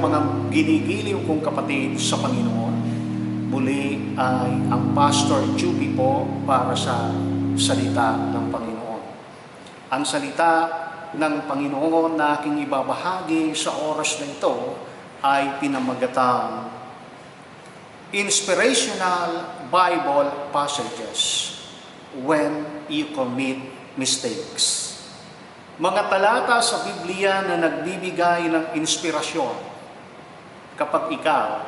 mga ginigiliw kong kapatid sa Panginoon. Muli ay ang Pastor Juby po para sa salita ng Panginoon. Ang salita ng Panginoon na aking ibabahagi sa oras na ito ay pinamagatang Inspirational Bible Passages When You Commit Mistakes. Mga talata sa Biblia na nagbibigay ng inspirasyon kapag ikaw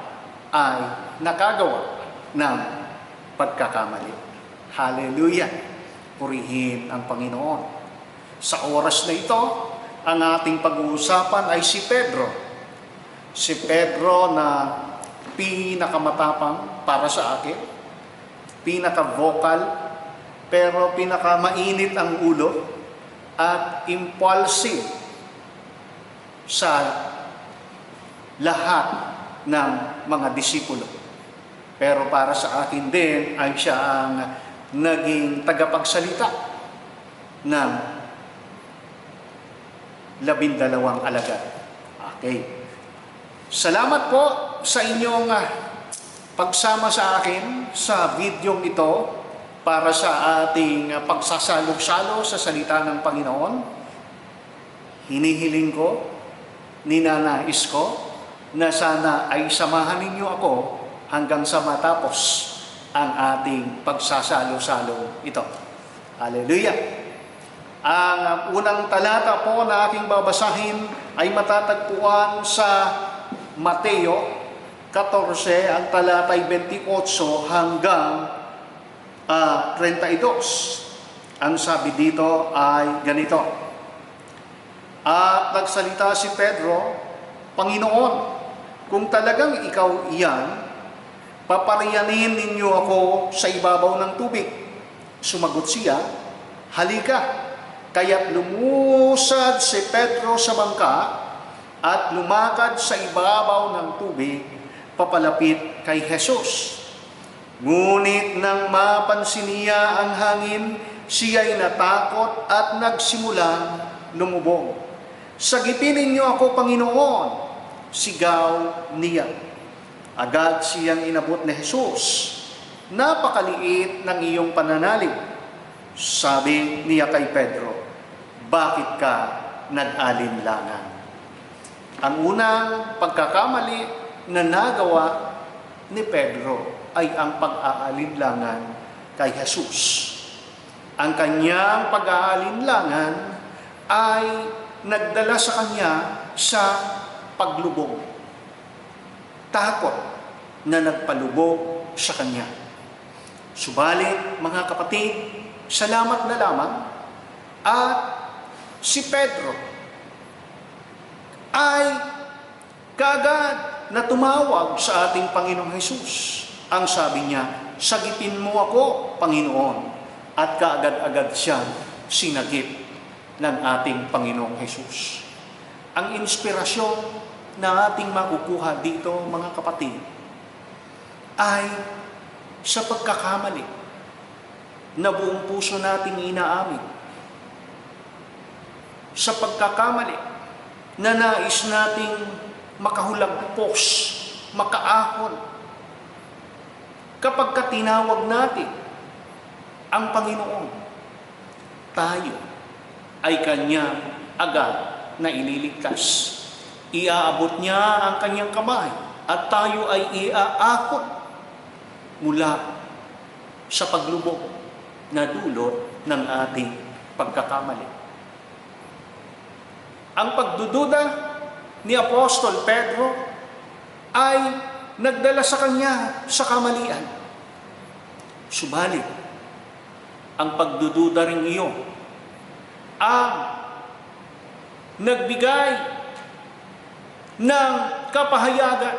ay nakagawa ng pagkakamali. Hallelujah! Purihin ang Panginoon. Sa oras na ito, ang ating pag-uusapan ay si Pedro. Si Pedro na pinakamatapang para sa akin, pinaka-vocal, pero pinaka-mainit ang ulo, at impulsive sa lahat ng mga disipulo. Pero para sa akin din ay siya ang naging tagapagsalita ng 12 alagad. Okay. Salamat po sa inyong pagsama sa akin sa video ito para sa ating pagsasalo-salo sa salita ng Panginoon. Hinihiling ko, ninanais ko, na sana ay samahan ninyo ako hanggang sa matapos ang ating pagsasalo-salo ito. Hallelujah! Ang unang talata po na aking babasahin ay matatagpuan sa Mateo 14, ang talata ay 28 hanggang 32. Ang sabi dito ay ganito. At nagsalita si Pedro, Panginoon, kung talagang ikaw iyan, papariyanin ninyo ako sa ibabaw ng tubig. Sumagot siya, halika. Kaya't lumusad si Pedro sa bangka at lumakad sa ibabaw ng tubig papalapit kay Jesus. Ngunit nang mapansin niya ang hangin, siya'y natakot at nagsimulang lumubog. Sagitin ninyo ako, Panginoon, sigaw niya. Agad siyang inabot ni Jesus. Napakaliit ng iyong pananalig. Sabi niya kay Pedro, bakit ka nag-alinlangan? Ang unang pagkakamali na nagawa ni Pedro ay ang pag-aalinlangan kay Jesus. Ang kanyang pag-aalinlangan ay nagdala sa kanya sa paglubog. Takot na nagpalubog sa kanya. Subalit, mga kapatid, salamat na lamang at si Pedro ay kaagad na tumawag sa ating Panginoong Hesus. Ang sabi niya, sagitin mo ako, Panginoon. At kaagad-agad siyang sinagip ng ating Panginoong Hesus. Ang inspirasyon na ating makukuha dito, mga kapatid, ay sa pagkakamali na buong puso nating inaamin. Sa pagkakamali na nais nating makahulagpos, makaahon, kapag tinawag natin ang Panginoon, tayo ay Kanya agad na ililigtas. Iaabot niya ang Kanyang kamay at tayo ay iaakot mula sa paglubog na dulot ng ating pagkakamali. Ang pagdududa ni Apostol Pedro ay nagdala sa kanya sa kamalian. Subalit, ang pagdududa rin iyon ang nagbigay ng kapahayagan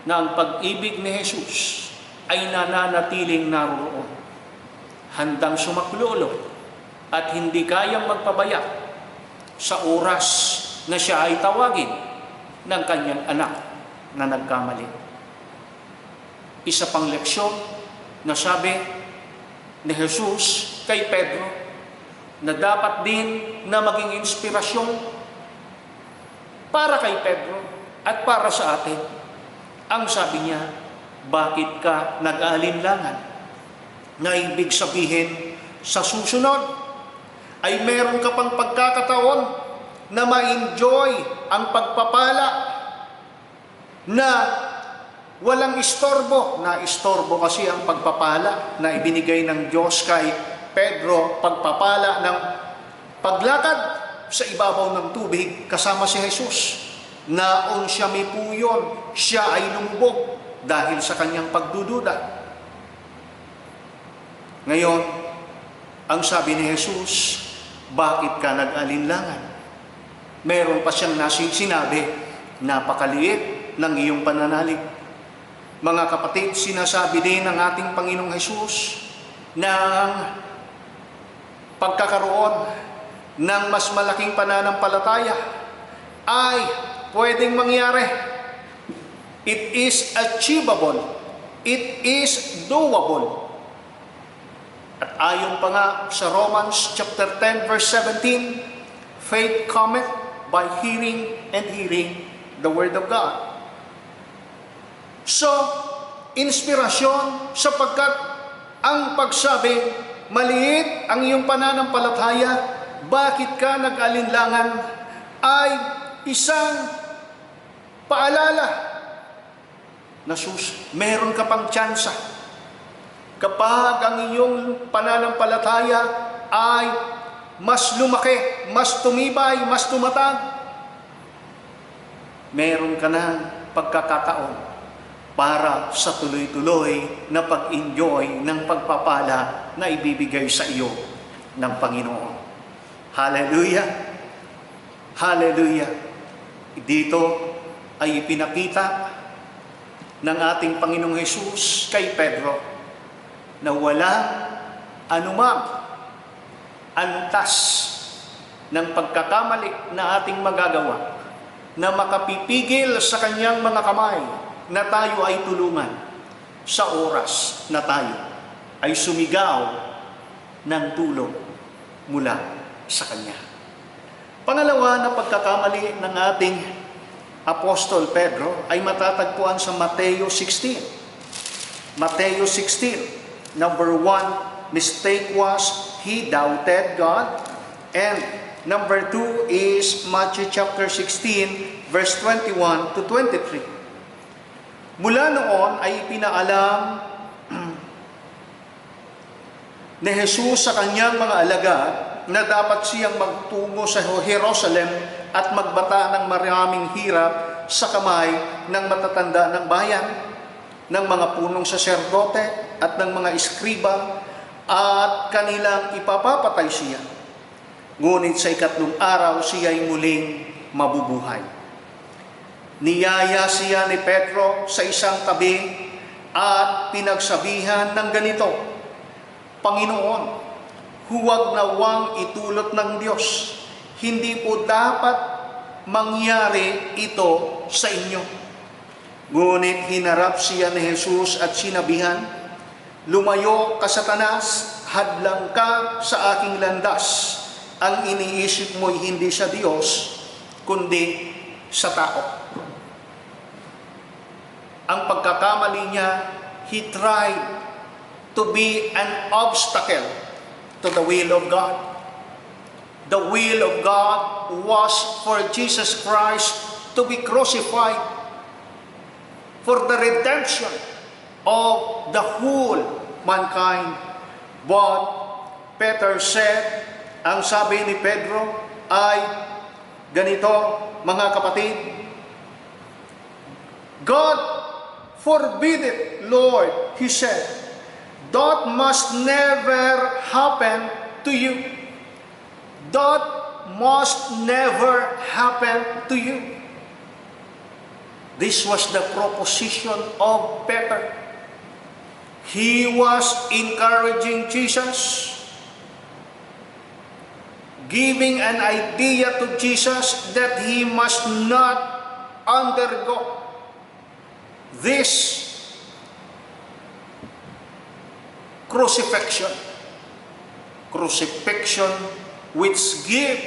na ang pag-ibig ni Jesus ay nananatiling naroon, handang sumaklolo at hindi kayang magpabaya sa oras na siya ay tawagin ng kanyang anak na nagkamali. Isa pang leksyon na sabi ni Jesus kay Pedro na dapat din na maging inspirasyon para kay Pedro at para sa atin. Ang sabi niya, bakit ka nag-aalinlangan? Na ibig sabihin, sa susunod ay meron ka pang pagkakataon na ma-enjoy ang pagpapala na walang istorbo. Na istorbo kasi ang pagpapala na ibinigay ng Diyos kay Pedro, pagpapala ng paglakad sa ibabaw ng tubig kasama si Jesus. Naon siya may puyon, siya ay lumubog dahil sa kanyang pagdududa. Ngayon, ang sabi ni Jesus, bakit ka nag-alinlangan? Meron pa siyang sinabi, napakaliit ng iyong pananalig. Mga kapatid, sinasabi din ng ating Panginoong Jesus ng pagkakaroon ng mas malaking pananampalataya ay pwedeng mangyari. It is achievable. It is doable. At ayon pa nga sa Romans chapter 10 verse 17, faith cometh by hearing, and hearing the word of God. So, inspirasyon sapagkat ang pagsabi, maliit ang iyong pananampalataya, bakit ka nag-alinlangan, ay isang paalala na meron ka pang tsansa. Kapag ang iyong pananampalataya ay mas lumaki, mas tumibay, mas tumatag, meron ka ng pagkakataon para sa tuloy-tuloy na pag-enjoy ng pagpapala na ibibigay sa iyo ng Panginoon. Hallelujah! Hallelujah! Dito ay ipinakita ng ating Panginoong Jesus kay Pedro na wala anumang antas ng pagkakamali na ating magagawa na makapipigil sa kanyang mga kamay na tayo ay tulungan sa oras na tayo ay sumigaw ng tulong mula sa Kanya. Pangalawa na pagkakamali ng ating Apostol Pedro ay matatagpuan sa Mateo 16. Mateo 16. Number 1, mistake was he doubted God. And number 2 is Matthew chapter 16, verse 21 to 23. Mula noon ay ipinaalam ni Jesus sa kanyang mga alagad na dapat siyang magtungo sa Jerusalem at magbata ng maraming hirap sa kamay ng matatanda ng bayan, ng mga punong saserdote at ng mga iskriba, at kanilang ipapapatay siya. Ngunit sa ikatlong araw siya'y muling mabubuhay. Niyaya siya ni Pedro sa isang tabi at pinagsabihan ng ganito, Panginoon, huwag nawang itulot ng Diyos. Hindi po dapat mangyari ito sa inyo. Ngunit hinarap siya ni Jesus at sinabihan, lumayo ka, Satanas, hadlang ka sa aking landas. Ang iniisip mo'y hindi sa Diyos, kundi sa tao. Ang pagkakamali niya, he tried to be an obstacle to the will of God. The will of God was for Jesus Christ to be crucified for the redemption of the whole mankind. But Peter said, ang sabi ni Pedro ay ganito, mga kapatid, God forbid it, Lord, he said. That must never happen to you. That must never happen to you. This was the proposition of Peter. He was encouraging Jesus, giving an idea to Jesus that he must not undergo this crucifixion which give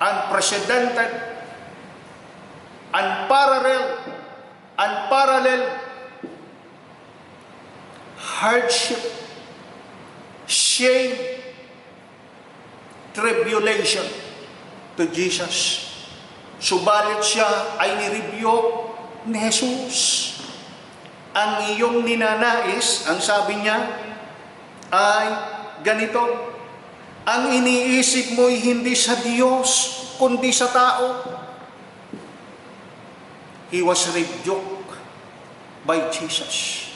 unprecedented, unparalleled hardship, shame, tribulation to Jesus. Subalit siya ay ni-rebuke ni Jesus. Ang iyong ninanais, ang sabi niya, ay ganito: ang iniisip mo'y hindi sa Diyos, kundi sa tao. He was rebuked by Jesus.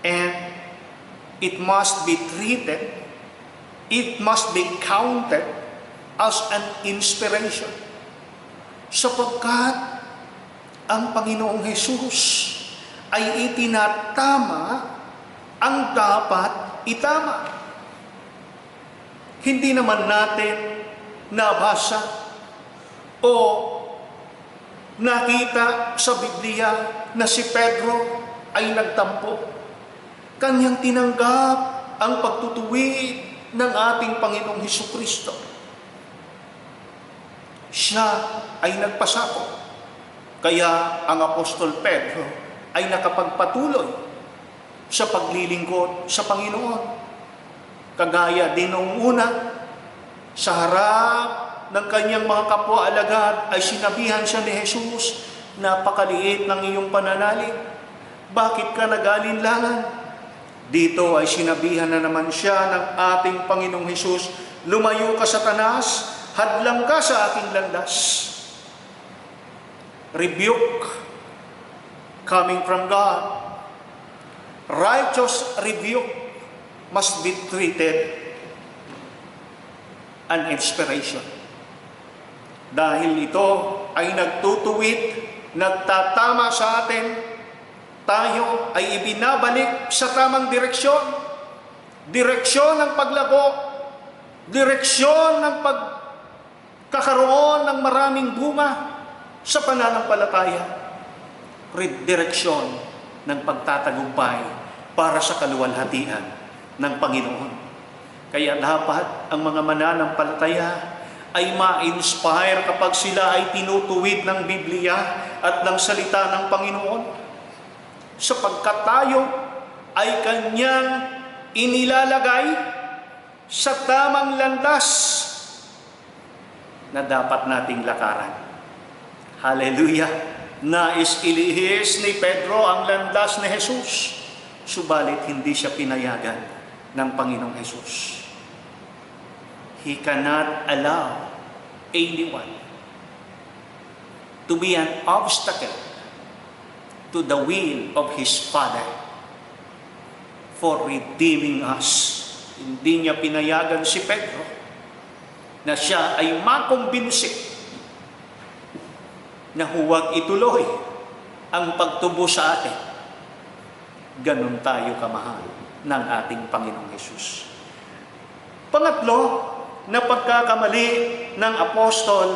And it must be treated, it must be counted as an inspiration. Sapagkat ang Panginoong Hesus ay itinatama ang dapat itama. Hindi naman natin nabasa o nakita sa Biblia na si Pedro ay nagtampo. Kanyang tinanggap ang pagtutuwid ng ating Panginoong Hesukristo. Siya ay nagpasako. Kaya ang Apostol Pedro ay nakapagpatuloy sa paglilingkod sa Panginoon. Kagaya din noong una, sa harap ng kanyang mga kapwa-alagad ay sinabihan siya ni Jesus, napakaliit ng iyong pananalig. Bakit ka nag-alinlangan? Dito ay sinabihan na naman siya ng ating Panginoong Hesus, lumayo ka Satanas, hadlang ka sa aking landas. Rebuke coming from God. Righteous rebuke must be treated an inspiration. Dahil ito ay nagtutuwid, nagtatama sa atin, tayo ay ibinabalik sa tamang direksyon. Direksyon ng paglago, direksyon ng pagkakaroon ng maraming bunga sa pananampalataya, direksyon ng pagtatagumpay para sa kaluwalhatian ng Panginoon. Kaya dapat ang mga mananampalataya ay ma-inspire kapag sila ay tinutuwid ng Biblia at ng salita ng Panginoon, sapagkat tayo ay Kanyang inilalagay sa tamang landas na dapat nating lakaran. Hallelujah! Nais ilihis ni Pedro ang landas ni Jesus, subalit hindi siya pinayagan ng Panginoong Jesus. He cannot allow anyone to be an obstacle to the will of His Father for redeeming us. Hindi niya pinayagan si Pedro na siya ay makumbinsi na huwag ituloy ang pagtubo sa atin. Ganon tayo kamahal ng ating Panginoong Hesus. Pangatlo, na pagkakamali ng Apostol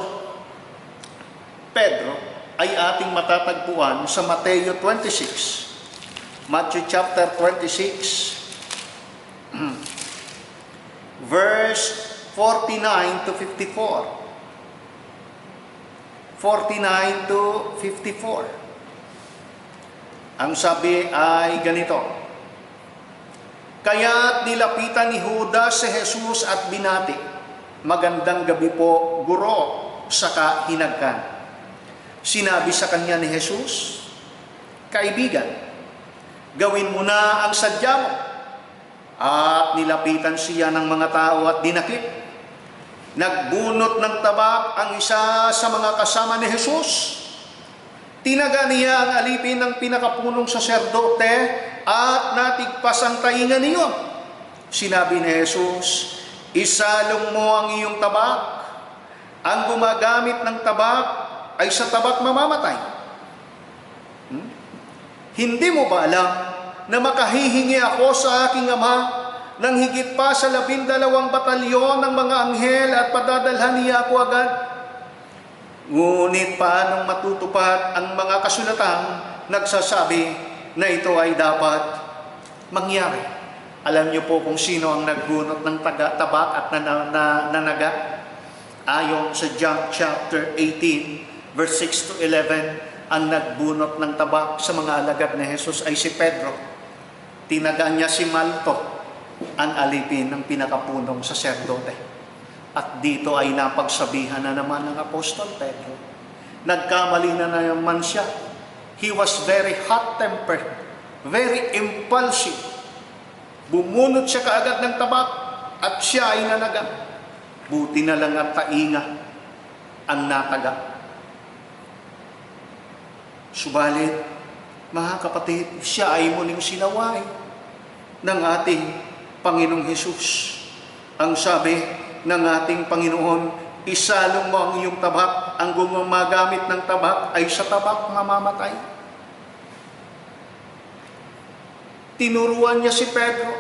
Pedro ay ating matatagpuan sa Mateo 26. Matthew chapter 26, verse 49 to 54. 49 to 54. Ang sabi ay ganito: kaya't nilapitan ni Judas si Jesus at binati, magandang gabi po, Guro, saka hinagkan. Sinabi sa kanya ni Jesus, kaibigan, gawin mo na ang sadya mo. At nilapitan siya ng mga tao at dinakip. Nagbunot ng tabak ang isa sa mga kasama ni Jesus. Tinaga niya ang alipin ng pinakapunong saserdote at natigpas ang tainga niyon. Sinabi ni Jesus, isalong mo ang iyong tabak. Ang gumagamit ng tabak ay sa tabak mamamatay. Hindi mo ba alam na makahihingi ako sa aking Ama ng higit pa sa 12 batalyon ng mga anghel at padadalhan niya ako agad? Ngunit paanong matutupad ang mga kasulatang nagsasabi na ito ay dapat mangyari? Alam niyo po kung sino ang nagbunot ng tabak at nanaga? Ayon sa John chapter 18, verse 6 to 11, ang nagbunot ng tabak sa mga alagad ni Jesus ay si Pedro. Tinaga niya si Malto, ang alipin ng pinakapunong saserdote. At dito ay napagsabihan na naman ng Apostol Pedro. Nagkamali na naman siya. He was very hot-tempered, very impulsive. Bumunot siya kaagad ng tabak at siya ay nanaga. Buti na lang at tainga ang nataga. Subalit, mga kapatid, siya ay muling sinaway ng ating Panginoong Hesus. Ang sabi ng ating Panginoon, isalong mo ang iyong tabak, ang gumagamit ng tabak ay sa tabak mamamatay. Tinuruan niya si Pedro,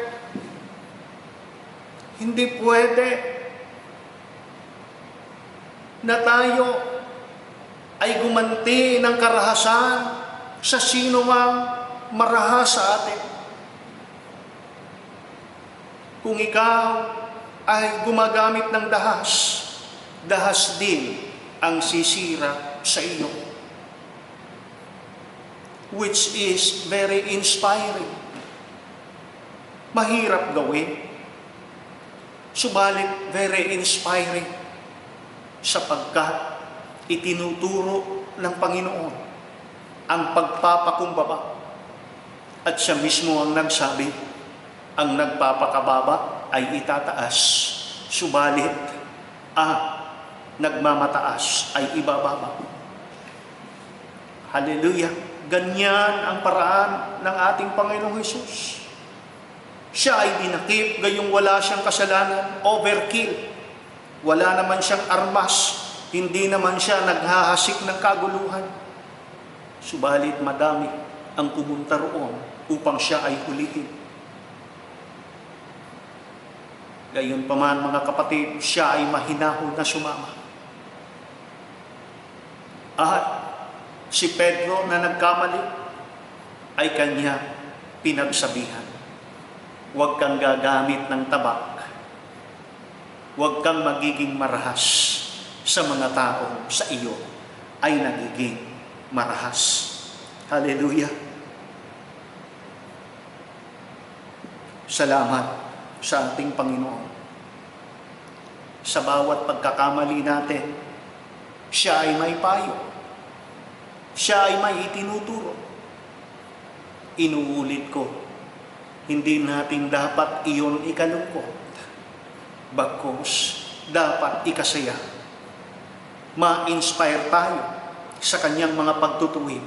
hindi pwede na tayo ay gumanti ng karahasan sa sino mang marahas sa atin. Kung ikaw ay gumagamit ng dahas, dahas din ang sisira sa iyo. Which is very inspiring. Mahirap gawin, subalit very inspiring sapagkat itinuturo ng Panginoon ang pagpapakumbaba. At siya mismo ang nagsabi, ang nagpapakababa ay itataas, subalit ang nagmamataas ay ibababa. Hallelujah! Ganyan ang paraan ng ating Panginoong Hesus. Siya ay dinakip, gayong wala siyang kasalanan, overkill. Wala naman siyang armas, hindi naman siya naghahasik ng kaguluhan. Subalit madami ang pumunta roon upang siya ay hulihin. Gayon pa man mga kapatid, siya ay mahinahon na sumama. At si Pedro na nagkamali ay kanya pinagsabihan. Huwag kang gagamit ng tabak. Huwag kang magiging marahas sa mga taong sa iyo ay nagiging marahas. Hallelujah! Salamat sa ating Panginoon. Sa bawat pagkakamali natin, siya ay may payo. Siya ay may itinuturo. Inuulit ko, hindi natin dapat iyon ikalungkot. Bagkus, dapat ikasaya. Ma-inspire tayo sa kanyang mga pagtutuwid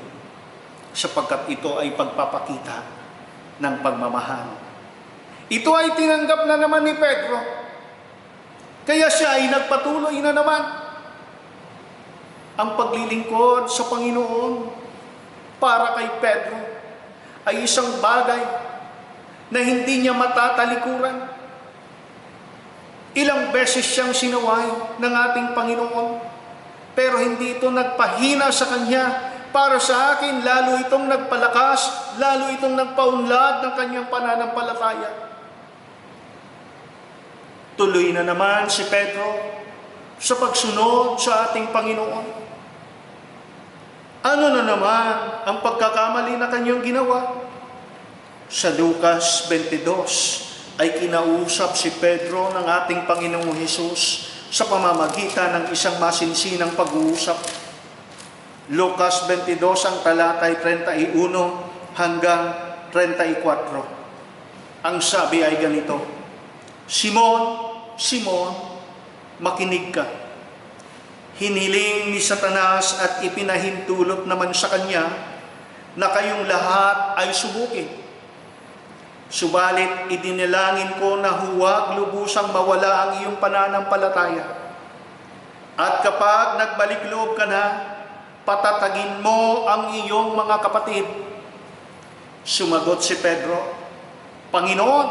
sapagkat ito ay pagpapakita ng pagmamahal. Ito ay tinanggap na naman ni Pedro. Kaya siya ay nagpatuloy na naman. Ang paglilingkod sa Panginoon para kay Pedro ay isang bagay na hindi niya matatalikuran. Ilang beses siyang sinaway ng ating Panginoon, pero hindi ito nagpahina sa kanya. Para sa akin, lalo itong nagpalakas, lalo itong nagpaunlad ng kanyang pananampalataya. Tuloy na naman si Pedro sa pagsunod sa ating Panginoon. Ano na naman ang pagkakamali na kanyang ginawa? Sa Lucas 22 ay kinausap si Pedro ng ating Panginoong Hesus sa pamamagitan ng isang masinsinang pag-uusap. Lucas 22 ang talatay 31 hanggang 34. Ang sabi ay ganito, Simon, Simon, makinig ka. Hiniling ni Satanas at ipinahintulot naman sa kanya na kayong lahat ay subukin. Subalit, idinilangin ko na huwag lubusang mawala ang iyong pananampalataya. At kapag nagbalik loob ka na, patatagin mo ang iyong mga kapatid. Sumagot si Pedro, Panginoon,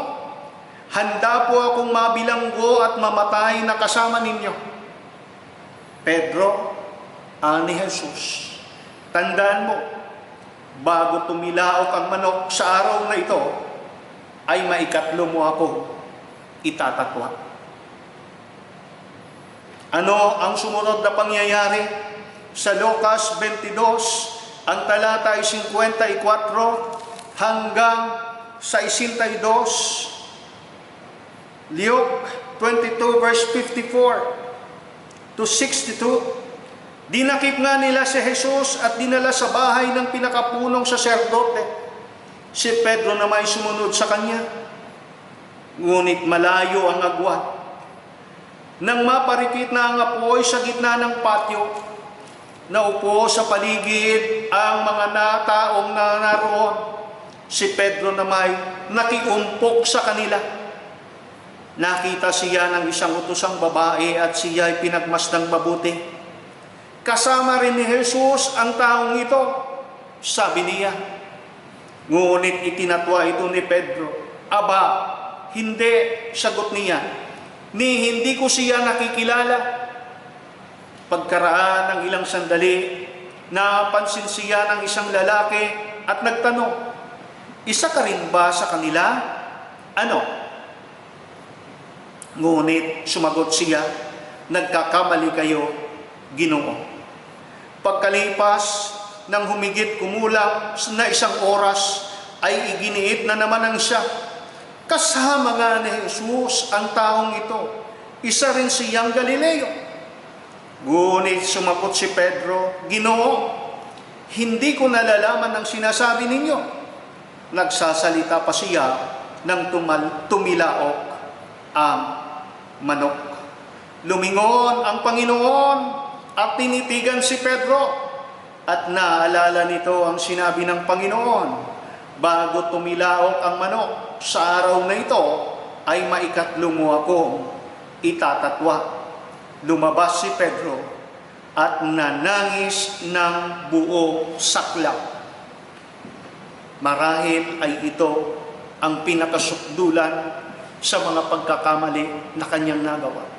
handa po akong mabilanggo at mamatay na kasama ninyo. Pedro, ani Jesus, tandaan mo, bago tumilaok ang manok sa araw na ito, ay maikatlo mo ako itatatwa. Ano ang sumunod na pangyayari? Sa Lucas 22, ang talata ay 54 hanggang sa 62. Luke 22 verse 54 to 62. Dinakip nga nila si Jesus at dinala sa bahay ng pinakapunong saserdote. Si Pedro naman ay sumunod sa kanya. Ngunit malayo ang agwat. Nang maparikit na ang apoy sa gitna ng patio, naupo sa paligid ang mga taong naroon. Si Pedro naman nakiumpok sa kanila. Nakita siya ng isang utosang babae at siya ay pinagmasdang mabuti. Kasama rin ni Jesus ang taong ito, sabi niya. Ngunit itinatwa ito ni Pedro. Aba, hindi, sagot niya. Hindi ko siya nakikilala. Pagkaraan ng ilang sandali, napansin siya ng isang lalaki at nagtanong, isa ka rin ba sa kanila? Ano? Ngunit sumagot siya, nagkakamali kayo, Ginoo. Pagkalipas ng humigit kumulang na isang oras, ay iginiit na naman ang siya. Kasama nga ni Jesus ang taong ito. Isa rin siyang Galileo. Ngunit sumagot si Pedro, Ginoo, hindi ko nalalaman ang sinasabi ninyo. Nagsasalita pa siya nang tumilaok ang manok. Lumingon ang Panginoon at tinitigan si Pedro. At naalala nito ang sinabi ng Panginoon, bago tumilaok ang manok, sa araw na ito ay maikatlo mo akong itatatwa. Lumabas si Pedro at nanangis ng buo saklap. Marahil ay ito ang pinakasukdulan sa mga pagkakamali na kanyang nagawa.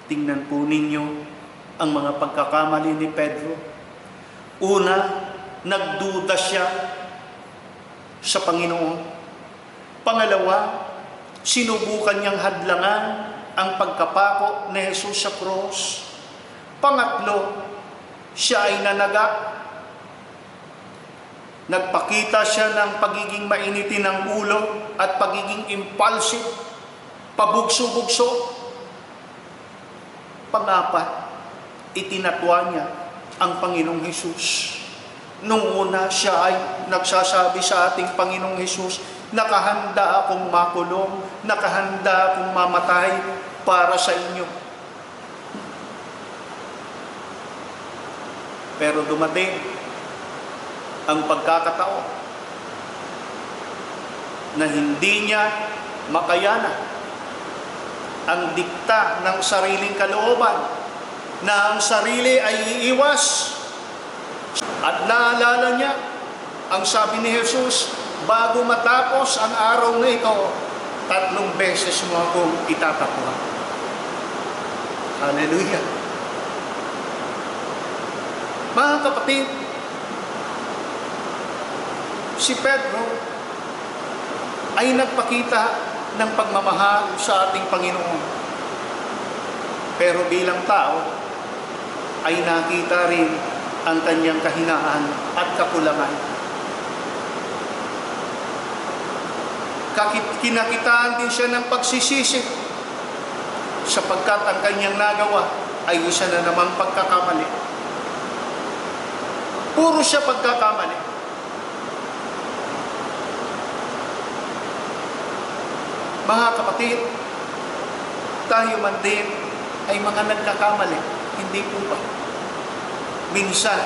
Tingnan po ninyo ang mga pagkakamali ni Pedro. Una, nagduda siya sa Panginoon. Pangalawa, sinubukan niyang hadlangan ang pagkapako ni Jesus sa cross. Pangatlo, siya ay nanaga. Nagpakita siya ng pagiging mainitin ng ulo at pagiging impulsive, pabugso-bugso. Pangapat, itinatwa niya ang Panginoong Hesus. Nung una, siya ay nagsasabi sa ating Panginoong Hesus, nakahanda akong makulong, nakahanda akong mamatay para sa inyo. Pero dumating ang pagkakataon na hindi niya makayanan ang dikta ng sariling kalooban, na ang sarili ay iiwas. At naalala niya ang sabi ni Jesus, bago matapos ang araw na ito, 3 beses mo akong itatapwa. Hallelujah. Mga kapatid, si Pedro ay nagpakita ng pagmamahal sa ating Panginoon. Pero bilang tao, ay nakita rin ang kanyang kahinaan at kakulangan. Kinakitaan din siya ng pagsisisi sapagkat ang kanyang nagawa ay isa na namang pagkakamali. Puro siya pagkakamali. Mga kapatid, tayo man din ay mga nagkakamali. Hindi po ba? Minsan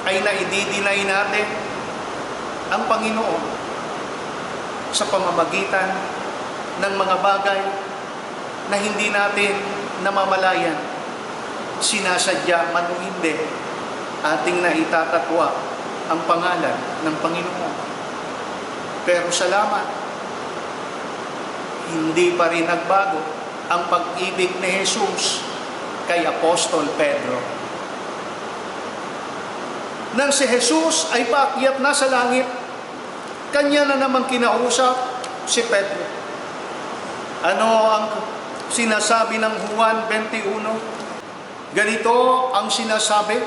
ay naididinay natin ang Panginoon sa pamamagitan ng mga bagay na hindi natin namamalayan. Sinasadya man o hindi, ating naitatatwa ang pangalan ng Panginoon. Pero salamat, hindi pa rin nagbago ang pag-ibig ni Jesus kay Apostol Pedro. Nang si Jesus ay paakyat na sa langit, kanya na namang kinausap si Pedro. Ano ang Sinasabi ng Juan 21, ganito ang sinasabi.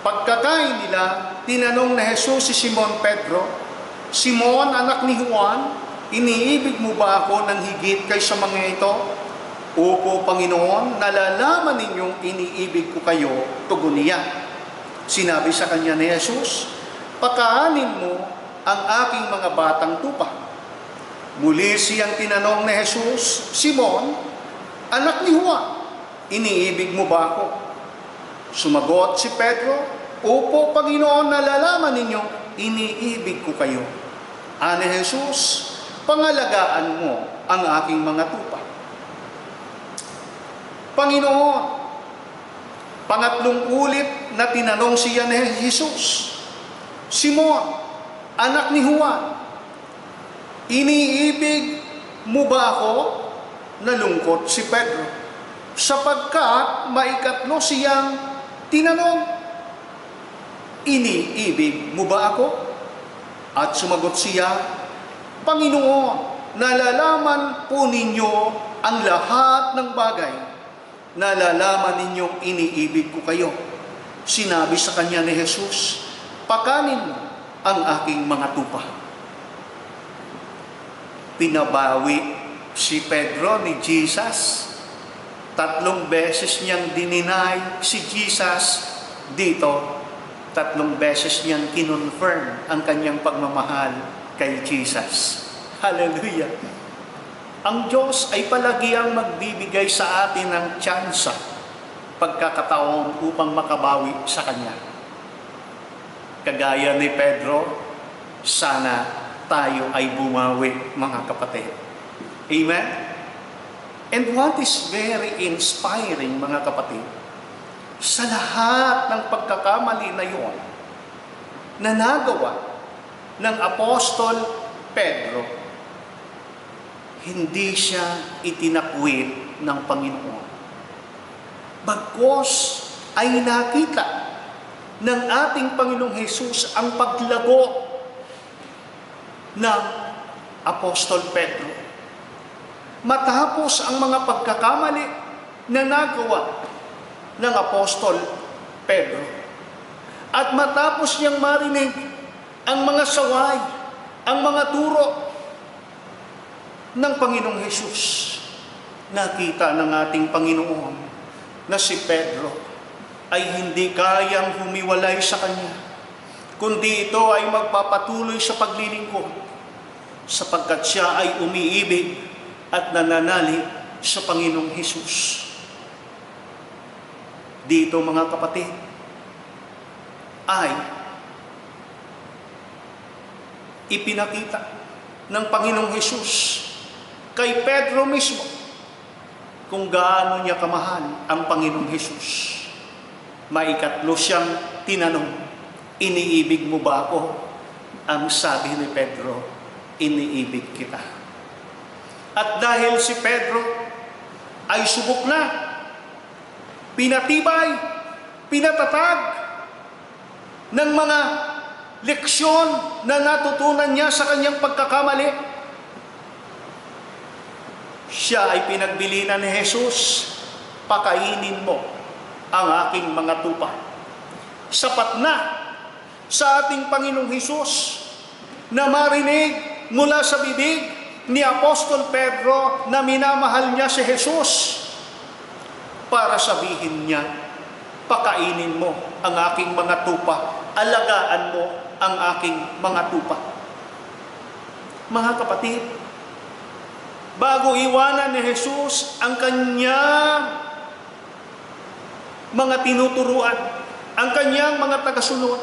Pagkakain nila, tinanong na Jesus si Simon Pedro, Simon, anak ni Juan, iniibig mo ba ako ng higit kaysa mga ito? Opo, Panginoon, nalalaman ninyong iniibig ko kayo, tugon niya. Sinabi sa kanya ni Jesus, pakaanin mo ang aking mga batang tupa. Muli siyang tinanong ni Jesus, Simon, anak ni Juan, iniibig mo ba ako? Sumagot si Pedro, opo, Panginoon, nalalaman ninyo, iniibig ko kayo. Ani Jesus, pangalagaan mo ang aking mga tupa. Panginoon, pangatlong ulit na tinanong siya ni Jesus, Simon, anak ni Juan, iniibig mo ba ako? Nalungkot si Pedro, sapagkat maikatlo siyang tinanong, iniibig mo ba ako? At sumagot siya, Panginoon, nalalaman po ninyo ang lahat ng bagay. Nalalaman ninyong iniibig ko kayo. Sinabi sa kanya ni Jesus, pakanin mo ang aking mga tupa. Pinabawi si Pedro ni Jesus. 3 beses niyang dininay si Jesus dito. 3 beses niyang kinonfirm ang kanyang pagmamahal kay Jesus. Hallelujah! Ang Diyos ay palagiang magbibigay sa atin ng tsansa, pagkakataon upang makabawi sa Kanya. Kagaya ni Pedro, sana tayo ay bumawi, mga kapatid. Amen? And what is very inspiring, mga kapatid, sa lahat ng pagkakamali na iyon na nagawa ng Apostol Pedro, hindi siya itinakwil ng Panginoon. Bagkus ay nakita ng ating Panginoong Hesus ang paglago ng Apostol Pedro. Matapos ang mga pagkakamali na nagawa ng Apostol Pedro, at matapos niyang marinig ang mga saway, ang mga turo ng Panginoong Hesus, nakita ng ating Panginoon na si Pedro ay hindi kayang humiwalay sa Kanya, kundi ito ay magpapatuloy sa paglilingkod, sapagkat siya ay umiibig at nananalig sa Panginoong Hesus. Dito, mga kapatid, ay ipinakita ng Panginoong Hesus kay Pedro mismo kung gaano niya kamahal ang Panginoong Hesus. Maikatlo siyang tinanong, iniibig mo ba ako? Ang sabi ni Pedro, iniibig kita. At dahil si Pedro ay subok na, pinatibay, pinatatag ng mga leksyon na natutunan niya sa kanyang pagkakamali, siya ay pinagbilinan ni Jesus, pakainin mo ang aking mga tupa. Sapat na sa ating Panginoong Hesus na marinig mula sa bibig ni Apostol Pedro na minamahal niya si Jesus para sabihin niya, pakainin mo ang aking mga tupa, alagaan mo ang aking mga tupa. Mga kapatid, bago iwanan ni Jesus ang kanyang mga tinuturuan, ang kanyang mga tagasunod,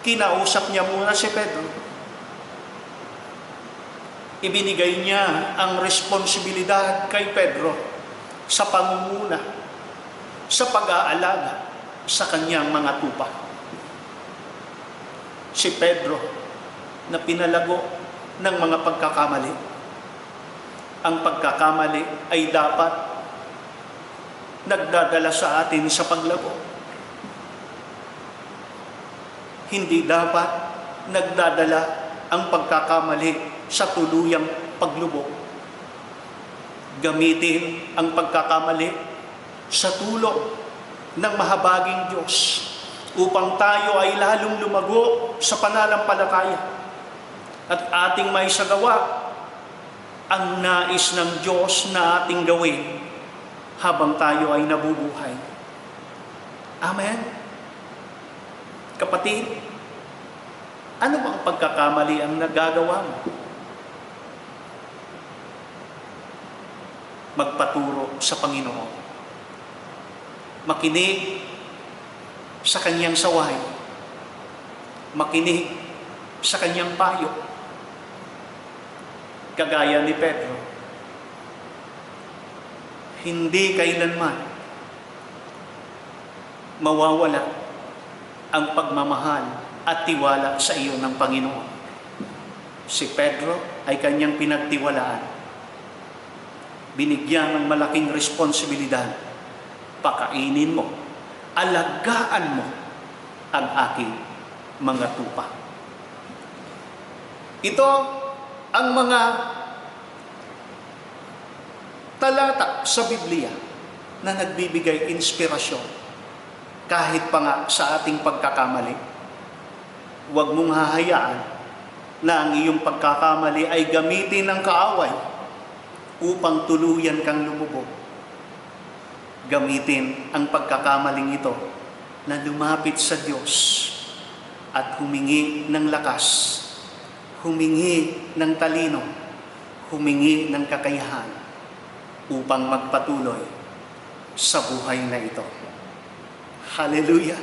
kinausap niya muna si Pedro. Ibinigay niya ang responsibilidad kay Pedro sa pangunguna, sa pag-aalaga sa kanyang mga tupa. Si Pedro na pinalago ng mga pagkakamali. Ang pagkakamali ay dapat nagdadala sa atin sa paglago. Hindi dapat nagdadala ang pagkakamali sa tuluyang paglubog. Gamitin ang pagkakamali sa tulong ng mahabaging Diyos upang tayo ay lalong lumago sa pananampalataya at ating maisagawa ang nais ng Diyos na ating gawin habang tayo ay nabubuhay. Amen? Kapatid, ano bang pagkakamali ang nagagawa mo? Magpaturo sa Panginoon. Makinig sa Kanyang saway. Makinig sa Kanyang payo. Kagaya ni Pedro, hindi kailanman mawawala ang pagmamahal at tiwala sa iyo ng Panginoon. Si Pedro ay kanyang pinagtiwalaan. Binigyan ng malaking responsibilidad. Pakainin mo, alagaan mo ang aking mga tupa. Ito ang mga talata sa Biblia na nagbibigay inspirasyon kahit pa nga sa ating pagkakamali. Huwag mong hahayaan na ang iyong pagkakamali ay gamitin ng kaaway upang tuluyan kang lumubog. Gamitin ang pagkakamaling ito na lumapit sa Diyos at humingi ng lakas, humingi ng talino, humingi ng kakayahan upang magpatuloy sa buhay na ito. Hallelujah!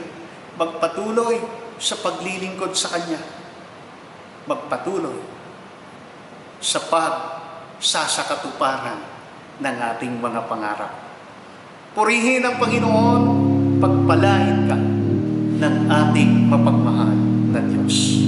Magpatuloy sa paglilingkod sa Kanya. Magpatuloy sa pagsasakatuparan ng ating mga pangarap. Purihin ang Panginoon, pagpalain ka ng ating mapagmahal na Diyos.